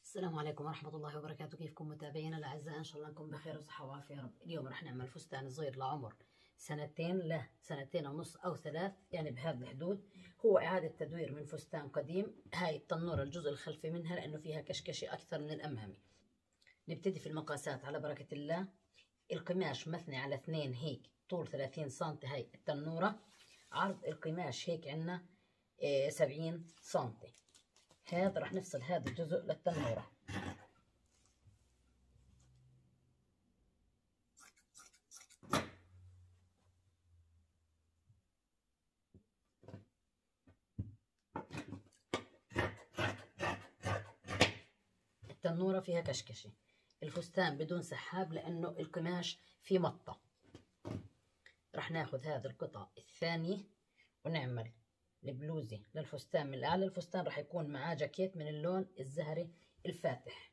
السلام عليكم ورحمة الله وبركاته. كيفكم متابعينا الأعزاء؟ إن شاء الله نكون بخير وصحة وعافية يا رب. اليوم رح نعمل فستان صغير لعمر سنتين ونص أو 3، يعني بهذا الحدود. هو إعادة تدوير من فستان قديم. هاي التنورة الجزء الخلفي منها لأنه فيها كشكشة أكثر من الأمامي. نبتدي في المقاسات على بركة الله. القماش مثني على 2 هيك، طول 30 سم. هاي التنورة عرض القماش هيك عنا 70 سم. هذا رح نفصل هذا الجزء للتنورة. التنورة فيها كشكشة، الفستان بدون سحاب لأنه القماش فيه مطة. رح ناخذ هذا القطعة الثانية ونعمل البلوزة للفستان. من الأعلى الفستان رح يكون معاه جاكيت من اللون الزهري الفاتح.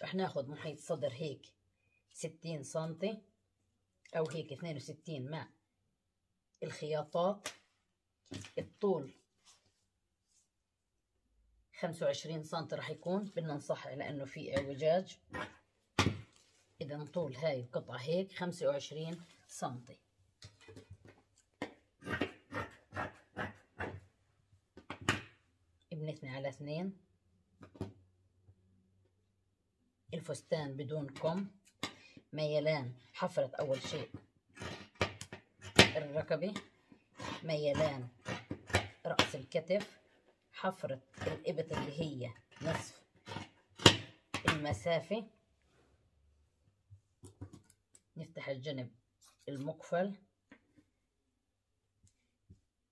رح ناخذ محيط صدر هيك 60 سنتي أو هيك 62 مع الخياطات. الطول 25 سنتي رح يكون، بدنا نصحح لأنه في اعوجاج. إذا طول هاي القطعة هيك 25 سنتي. بنثني على 2. الفستان بدون كم. ميلان حفرة أول شيء الركبة، ميلان رأس الكتف، حفرة الإبط اللي هي نصف المسافة. نفتح الجنب المقفل.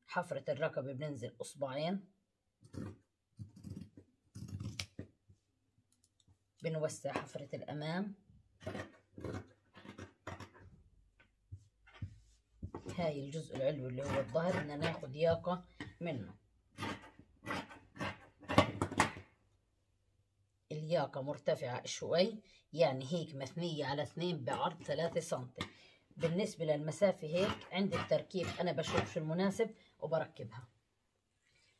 حفرة الركبة بننزل أصبعين. بنوسع حفرة الأمام. هاي الجزء العلوي اللي هو الظهر بدنا ناخد ياقة منه. الياقة مرتفعة شوي، يعني هيك مثنية على 2 بعرض 3 سنتي. بالنسبة للمسافة هيك عند التركيب أنا بشوف شو المناسب وبركبها.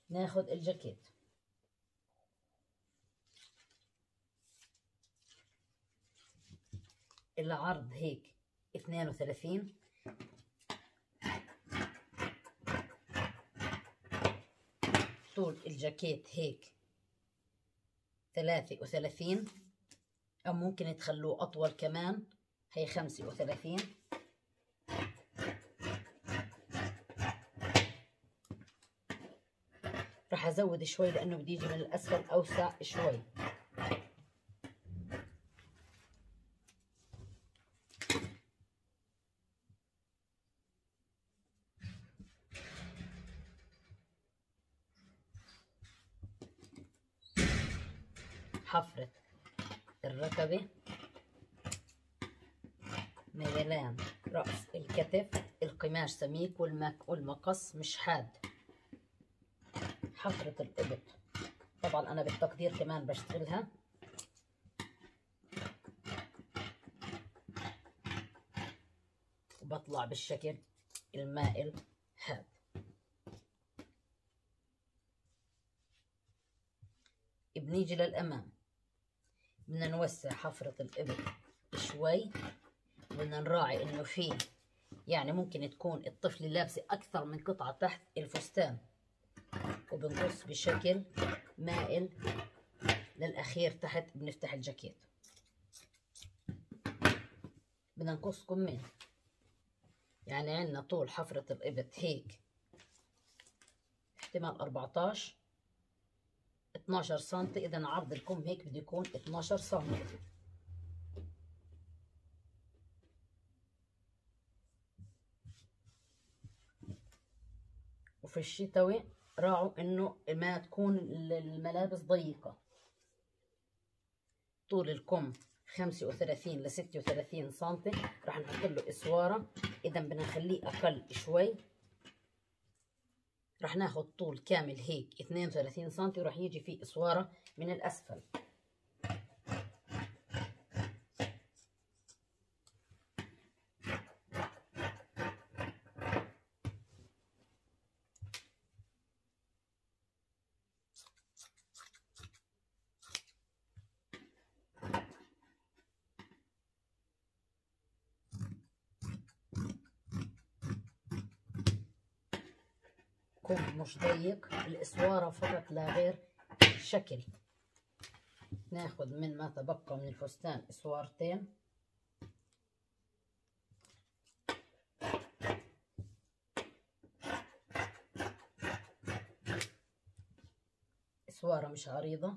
ناخد الجاكيت. العرض هيك 32. طول الجاكيت هيك 33، أو ممكن تخلوه أطول كمان. هي 35. راح أزود شوي لأنه بدي يجي من الأسفل أوسع شوي. حفرة الركبة، ميلان رأس الكتف. القماش سميك والمقص مش حاد. حفرة الإبط طبعا أنا بالتقدير كمان بشتغلها. وبطلع بالشكل المائل هاد. بنيجي للأمام، بدنا نوسع حفرة الإبط شوي. بدنا نراعي إنه فيه يعني ممكن تكون الطفلة لابسة أكثر من قطعة تحت الفستان، وبنقص بشكل مائل للأخير تحت. بنفتح الجاكيت، بدنا نقص كمين. يعني عندنا طول حفرة الإبط هيك احتمال 14 12 سنتي. إذا عرض الكم هيك بده يكون 12 سنتي. وفي الشتوي راعوا إنه ما تكون الملابس ضيقة. طول الكم 35 ل 36 سنتي. راح نحط له إسوارة، إذا بدنا نخليه أقل شوي. راح ناخد طول كامل هيك 32 سنتي، وراح يجي فيه إسوارة من الأسفل. كم مش ضيق، الاسواره فقط لا غير شكل. ناخد من ما تبقى من الفستان اسوارتين، اسواره مش عريضه.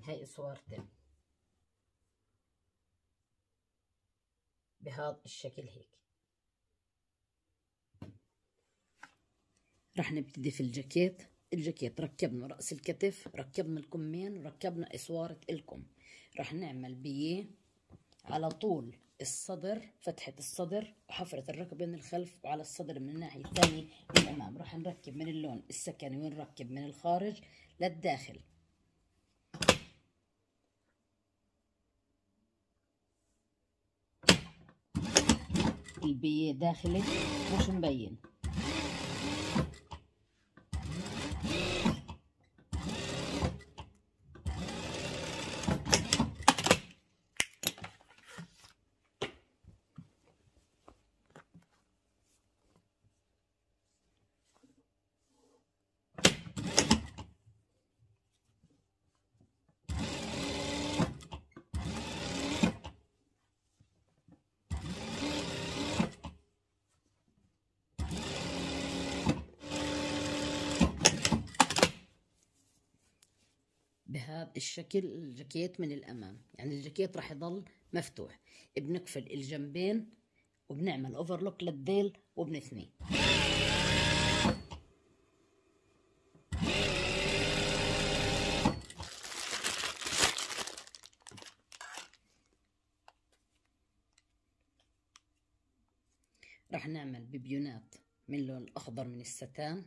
هاي اسوارتين بهذا الشكل هيك. رح نبتدي في الجاكيت. الجاكيت ركبنا رأس الكتف، ركبنا الكمين، ركبنا اسوارة الكم. رح نعمل بيه على طول الصدر، فتحة الصدر وحفرة الركبة من الخلف، وعلى الصدر من الناحية الثانية من الأمام. رح نركب من اللون السكني ونركب من الخارج للداخل. البيه داخلي مش مبين. بهذا الشكل الجاكيت من الأمام، يعني الجاكيت راح يضل مفتوح. بنقفل الجنبين وبنعمل اوفرلوك للديل وبنثنيه. راح نعمل ببيونات من اللون الأخضر من الستان،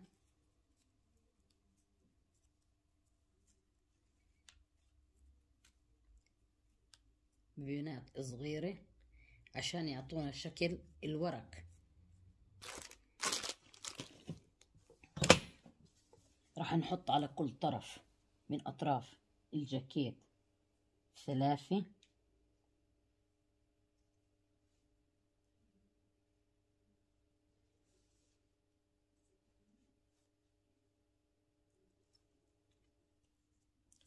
بيونات صغيرة عشان يعطونا شكل الورق. راح نحط على كل طرف من أطراف الجاكيت 3.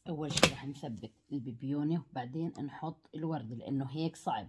أول شي راح نثبت البيبيونة وبعدين نحط الورد لأنه هيك صعب.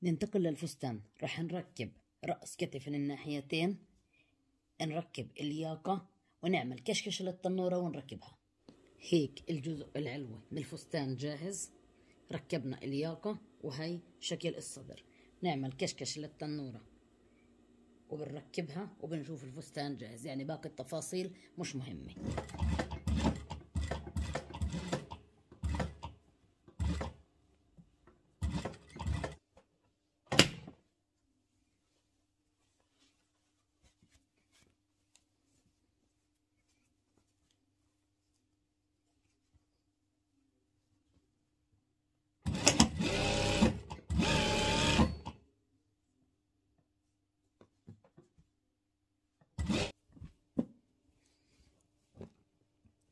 ننتقل للفستان. راح نركب رأس كتف من الناحيتين، نركب الياقة ونعمل كشكش للتنورة ونركبها. هيك الجزء العلوي من الفستان جاهز. ركبنا الياقة وهي شكل الصدر. نعمل كشكش للتنورة وبنركبها وبنشوف الفستان جاهز، يعني باقي التفاصيل مش مهمة.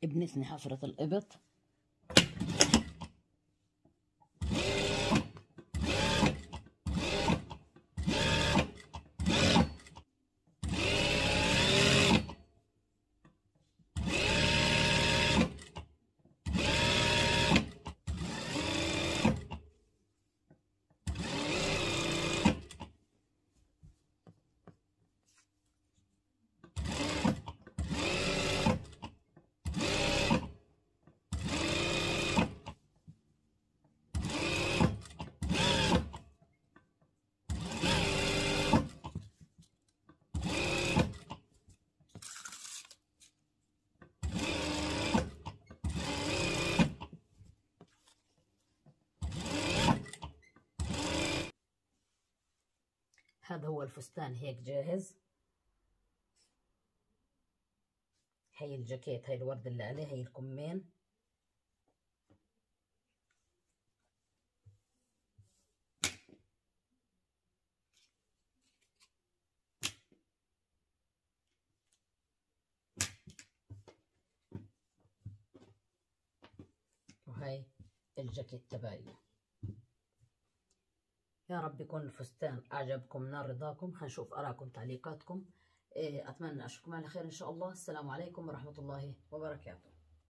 بنثني حفرة الإبط. هذا هو الفستان هيك جاهز. هي الجاكيت، هي الورد اللي عليه، هي الكمين. وهي الجاكيت تبعي. يا رب يكون الفستان أعجبكم، نال رضاكم. خنشوف آراءكم تعليقاتكم. أتمنى أشوفكم على خير إن شاء الله. السلام عليكم ورحمة الله وبركاته.